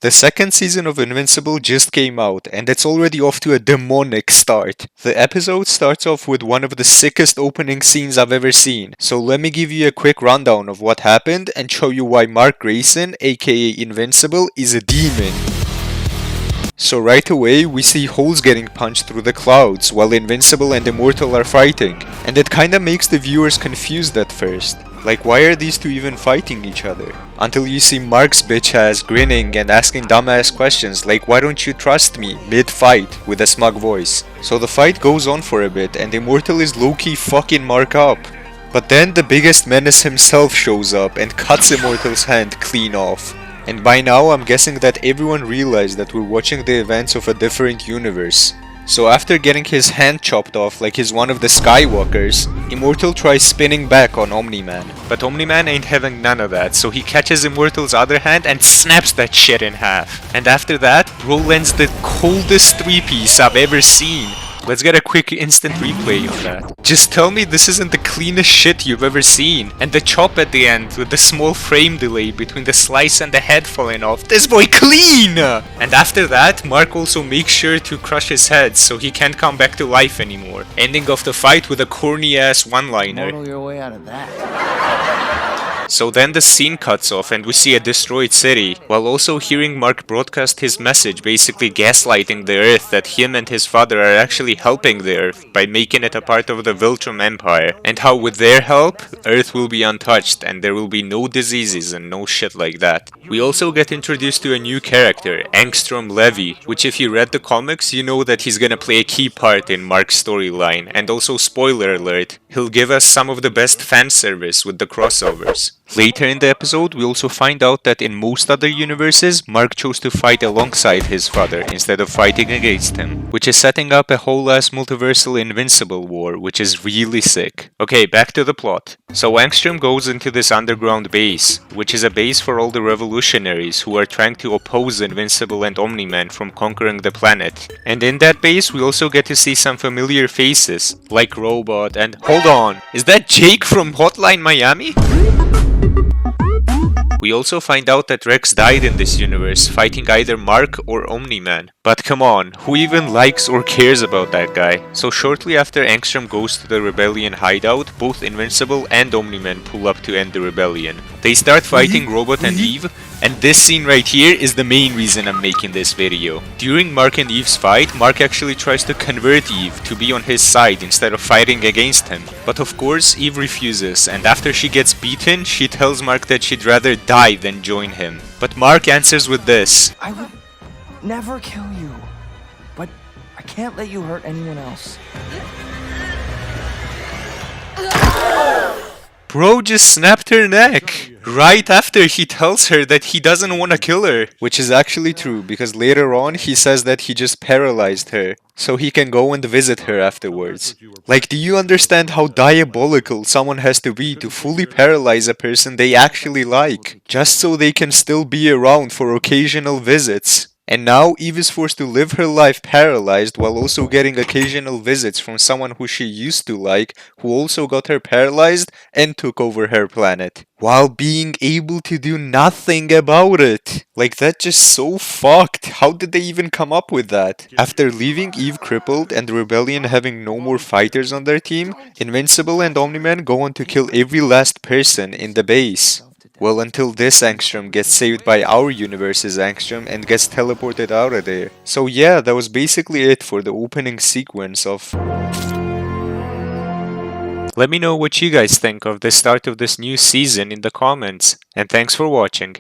The second season of Invincible just came out, and it's already off to a demonic start. The episode starts off with one of the sickest opening scenes I've ever seen, so let me give you a quick rundown of what happened and show you why Mark Grayson, aka Invincible, is a demon. So right away, we see holes getting punched through the clouds while Invincible and Immortal are fighting, and it kinda makes the viewers confused at first. Like, why are these two even fighting each other? Until you see Mark's bitch ass grinning and asking dumbass questions like, why don't you trust me, mid-fight, with a smug voice. So the fight goes on for a bit and Immortal is low-key fucking Mark up. But then the biggest menace himself shows up and cuts Immortal's hand clean off. And by now I'm guessing that everyone realized that we're watching the events of a different universe. So after getting his hand chopped off like he's one of the Skywalkers, Immortal tries spinning back on Omni-Man. But Omni-Man ain't having none of that, so he catches Immortal's other hand and snaps that shit in half. And after that, Bro lands the coldest 3-piece I've ever seen. Let's get a quick instant replay on that. Just tell me this isn't the cleanest shit you've ever seen. And the chop at the end with the small frame delay between the slice and the head falling off. This boy clean! And after that, Mark also makes sure to crush his head so he can't come back to life anymore. Ending off the fight with a corny ass one-liner. Model your way out of that. So then the scene cuts off and we see a destroyed city, while also hearing Mark broadcast his message, basically gaslighting the Earth that him and his father are actually helping the Earth by making it a part of the Viltrum Empire, and how with their help, Earth will be untouched and there will be no diseases and no shit like that. We also get introduced to a new character, Angstrom Levy, which if you read the comics, you know that he's gonna play a key part in Mark's storyline, and also spoiler alert, he'll give us some of the best fan service with the crossovers. Later in the episode, we also find out that in most other universes, Mark chose to fight alongside his father instead of fighting against him, which is setting up a whole ass multiversal Invincible war, which is really sick. Okay, back to the plot. So Angstrom goes into this underground base, which is a base for all the revolutionaries who are trying to oppose Invincible and Omni-Man from conquering the planet. And in that base, we also get to see some familiar faces, like Robot and... Hold on, is that Jake from Hotline Miami? We also find out that Rex died in this universe, fighting either Mark or Omni-Man. But come on, who even likes or cares about that guy? So shortly after Angstrom goes to the rebellion hideout, both Invincible and Omni-Man pull up to end the rebellion. They start fighting Robot and Eve, and this scene right here is the main reason I'm making this video. During Mark and Eve's fight, Mark actually tries to convert Eve to be on his side instead of fighting against him. But of course, Eve refuses, and after she gets beaten, she tells Mark that she'd rather die than join him. But Mark answers with this. I would never kill you, but I can't let you hurt anyone else. Bro just snapped her neck right after he tells her that he doesn't want to kill her. Which is actually true, because later on he says that he just paralyzed her so he can go and visit her afterwards. Like, do you understand how diabolical someone has to be to fully paralyze a person they actually like, just so they can still be around for occasional visits? And now Eve is forced to live her life paralyzed while also getting occasional visits from someone who she used to like, who also got her paralyzed and took over her planet, while being able to do nothing about it. Like, that's just so fucked. How did they even come up with that? After leaving Eve crippled and the rebellion having no more fighters on their team, Invincible and Omni-Man go on to kill every last person in the base. Well, until this Angstrom gets saved by our universe's Angstrom and gets teleported out of there. So yeah, that was basically it for the opening sequence of... Let me know what you guys think of the start of this new season in the comments, and thanks for watching.